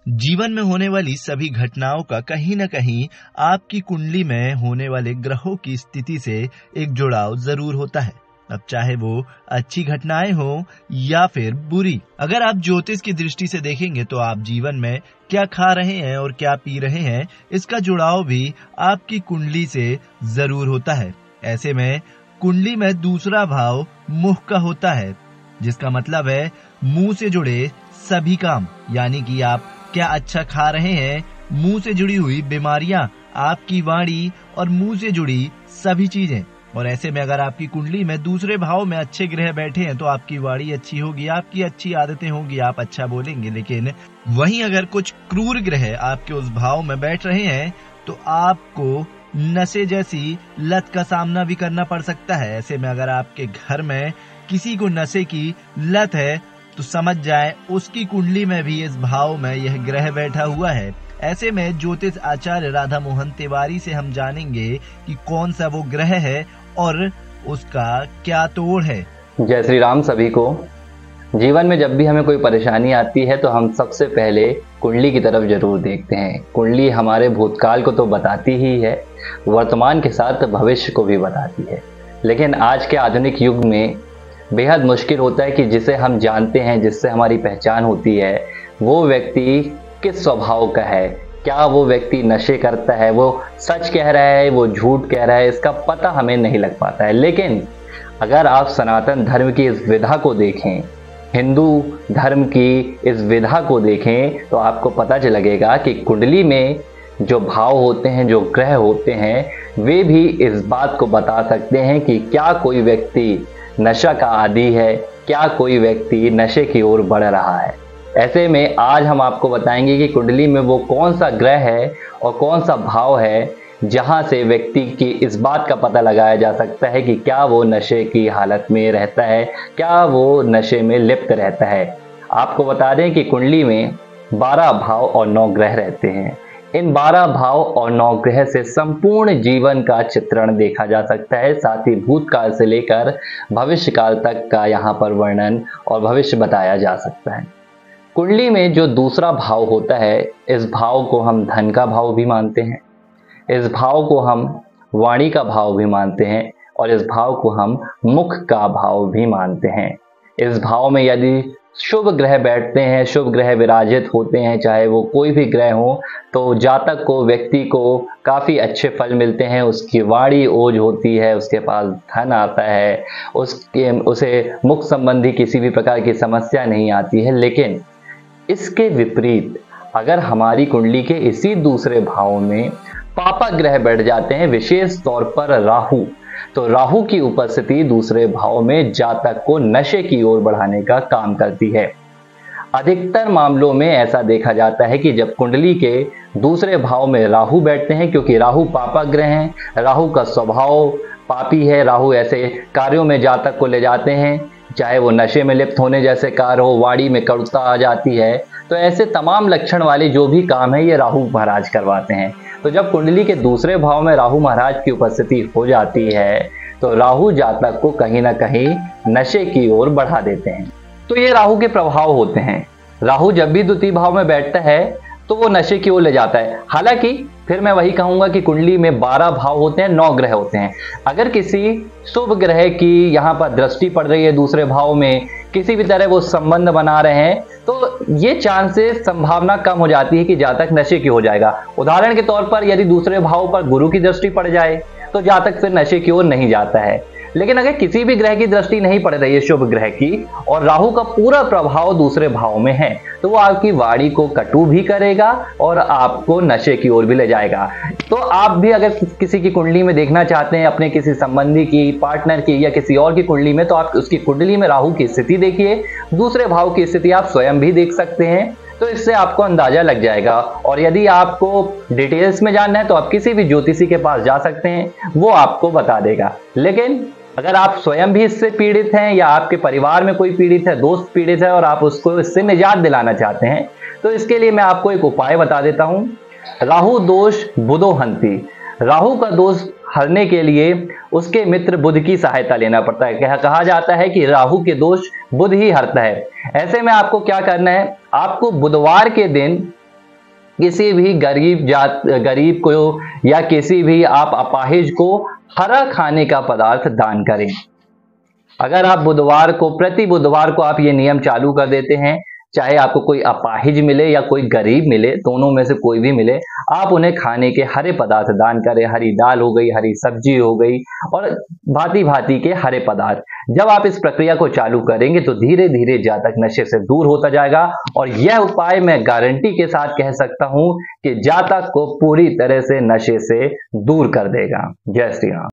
जीवन में होने वाली सभी घटनाओं का कहीं न कहीं आपकी कुंडली में होने वाले ग्रहों की स्थिति से एक जुड़ाव जरूर होता है। अब चाहे वो अच्छी घटनाएं हो या फिर बुरी। अगर आप ज्योतिष की दृष्टि से देखेंगे तो आप जीवन में क्या खा रहे हैं और क्या पी रहे हैं, इसका जुड़ाव भी आपकी कुंडली से जरूर होता है। ऐसे में कुंडली में दूसरा भाव मुख का होता है, जिसका मतलब है मुंह से जुड़े सभी काम, यानी कि आप क्या अच्छा खा रहे हैं, मुंह से जुड़ी हुई बीमारियां, आपकी वाणी और मुंह से जुड़ी सभी चीजें। और ऐसे में अगर आपकी कुंडली में दूसरे भाव में अच्छे ग्रह बैठे हैं तो आपकी वाणी अच्छी होगी, आपकी अच्छी आदतें होंगी, आप अच्छा बोलेंगे। लेकिन वहीं अगर कुछ क्रूर ग्रह आपके उस भाव में बैठ रहे हैं तो आपको नशे जैसी लत का सामना भी करना पड़ सकता है। ऐसे में अगर आपके घर में किसी को नशे की लत है तो समझ जाए उसकी कुंडली में भी इस भाव में यह ग्रह बैठा हुआ है। ऐसे में ज्योतिष आचार्य राधा मोहन तिवारी से हम जानेंगे कि कौन सा वो ग्रह है और उसका क्या तोड़ है। जय श्री राम सभी को। जीवन में जब भी हमें कोई परेशानी आती है तो हम सबसे पहले कुंडली की तरफ जरूर देखते हैं। कुंडली हमारे भूतकाल को तो बताती ही है, वर्तमान के साथ भविष्य को भी बताती है। लेकिन आज के आधुनिक युग में बेहद मुश्किल होता है कि जिसे हम जानते हैं, जिससे हमारी पहचान होती है, वो व्यक्ति किस स्वभाव का है। क्या वो व्यक्ति नशे करता है, वो सच कह रहा है, वो झूठ कह रहा है, इसका पता हमें नहीं लग पाता है। लेकिन अगर आप सनातन धर्म की इस विधा को देखें, हिंदू धर्म की इस विधा को देखें, तो आपको पता लगेगा कि कुंडली में जो भाव होते हैं, जो ग्रह होते हैं, वे भी इस बात को बता सकते हैं कि क्या कोई व्यक्ति नशा का आदी है, क्या कोई व्यक्ति नशे की ओर बढ़ रहा है। ऐसे में आज हम आपको बताएंगे कि कुंडली में वो कौन सा ग्रह है और कौन सा भाव है जहां से व्यक्ति की इस बात का पता लगाया जा सकता है कि क्या वो नशे की हालत में रहता है, क्या वो नशे में लिप्त रहता है। आपको बता दें कि कुंडली में 12 भाव और 9 ग्रह रहते हैं। इन 12 भाव और 9 ग्रह से संपूर्ण जीवन का चित्रण देखा जा सकता है। साथ ही भूतकाल से लेकर भविष्य काल तक का यहाँ पर वर्णन और भविष्य बताया जा सकता है। कुंडली में जो दूसरा भाव होता है, इस भाव को हम धन का भाव भी मानते हैं, इस भाव को हम वाणी का भाव भी मानते हैं और इस भाव को हम मुख का भाव भी मानते हैं। इस भाव में यदि शुभ ग्रह बैठते हैं, शुभ ग्रह विराजित होते हैं, चाहे वो कोई भी ग्रह हो, तो जातक को, व्यक्ति को काफ़ी अच्छे फल मिलते हैं। उसकी वाणी ओज होती है, उसके पास धन आता है, उसे मुख संबंधी किसी भी प्रकार की समस्या नहीं आती है। लेकिन इसके विपरीत अगर हमारी कुंडली के इसी दूसरे भाव में पापा ग्रह बैठ जाते हैं, विशेष तौर पर राहु, तो राहु की उपस्थिति दूसरे भाव में जातक को नशे की ओर बढ़ाने का काम करती है। अधिकतर मामलों में ऐसा देखा जाता है कि जब कुंडली के दूसरे भाव में राहु बैठते हैं, क्योंकि राहु पापा ग्रह हैं, राहु का स्वभाव पापी है, राहु ऐसे कार्यों में जातक को ले जाते हैं, चाहे वो नशे में लिप्त होने जैसे कार्य हो, वाणी में कड़ुता आ जाती है, तो ऐसे तमाम लक्षण वाले जो भी काम है ये राहु महाराज करवाते हैं। तो जब कुंडली के दूसरे भाव में राहु महाराज की उपस्थिति हो जाती है तो राहु जातक को कहीं ना कहीं नशे की ओर बढ़ा देते हैं। तो ये राहु के प्रभाव होते हैं। राहु जब भी द्वितीय भाव में बैठता है तो वो नशे की ओर ले जाता है। हालांकि फिर मैं वही कहूंगा कि कुंडली में 12 भाव होते हैं, 9 ग्रह होते हैं। अगर किसी शुभ ग्रह की यहाँ पर दृष्टि पड़ रही है दूसरे भाव में, किसी भी तरह वो संबंध बना रहे हैं, तो ये चांसेस, संभावना कम हो जाती है कि जातक नशे की हो जाएगा। उदाहरण के तौर पर यदि दूसरे भाव पर गुरु की दृष्टि पड़ जाए तो जातक फिर नशे की ओर नहीं जाता है। लेकिन अगर किसी भी ग्रह की दृष्टि नहीं पड़ रही है शुभ ग्रह की, और राहु का पूरा प्रभाव दूसरे भाव में है, तो वो आपकी वाणी को कटु भी करेगा और आपको नशे की ओर भी ले जाएगा। तो आप भी अगर किसी की कुंडली में देखना चाहते हैं, अपने किसी संबंधी की, पार्टनर की या किसी और की कुंडली में, तो आप उसकी कुंडली में राहु की स्थिति देखिए, दूसरे भाव की स्थिति आप स्वयं भी देख सकते हैं, तो इससे आपको अंदाजा लग जाएगा। और यदि आपको डिटेल्स में जानना है तो आप किसी भी ज्योतिषी के पास जा सकते हैं, वो आपको बता देगा। लेकिन अगर आप स्वयं भी इससे पीड़ित हैं या आपके परिवार में कोई पीड़ित है, दोस्त पीड़ित है और आप उसको इससे निजात दिलाना चाहते हैं, तो इसके लिए मैं आपको एक उपाय बता देता हूं। राहु दोष बुधो हंति। राहु का दोष हरने के लिए उसके मित्र बुध की सहायता लेना पड़ता है। कहा जाता है कि राहु के दोष बुध ही हरता है। ऐसे में आपको क्या करना है, आपको बुधवार के दिन किसी भी गरीब को या किसी भी आप अपाहिज को हरा खाने का पदार्थ दान करें। अगर आप प्रति बुधवार को आप ये नियम चालू कर देते हैं, चाहे आपको कोई अपाहिज मिले या कोई गरीब मिले, दोनों में से कोई भी मिले, आप उन्हें खाने के हरे पदार्थ दान करें। हरी दाल हो गई, हरी सब्जी हो गई और भांति भांति के हरे पदार्थ। जब आप इस प्रक्रिया को चालू करेंगे तो धीरे धीरे जातक नशे से दूर होता जाएगा और यह उपाय मैं गारंटी के साथ कह सकता हूं कि जातक को पूरी तरह से नशे से दूर कर देगा। जय श्री राम।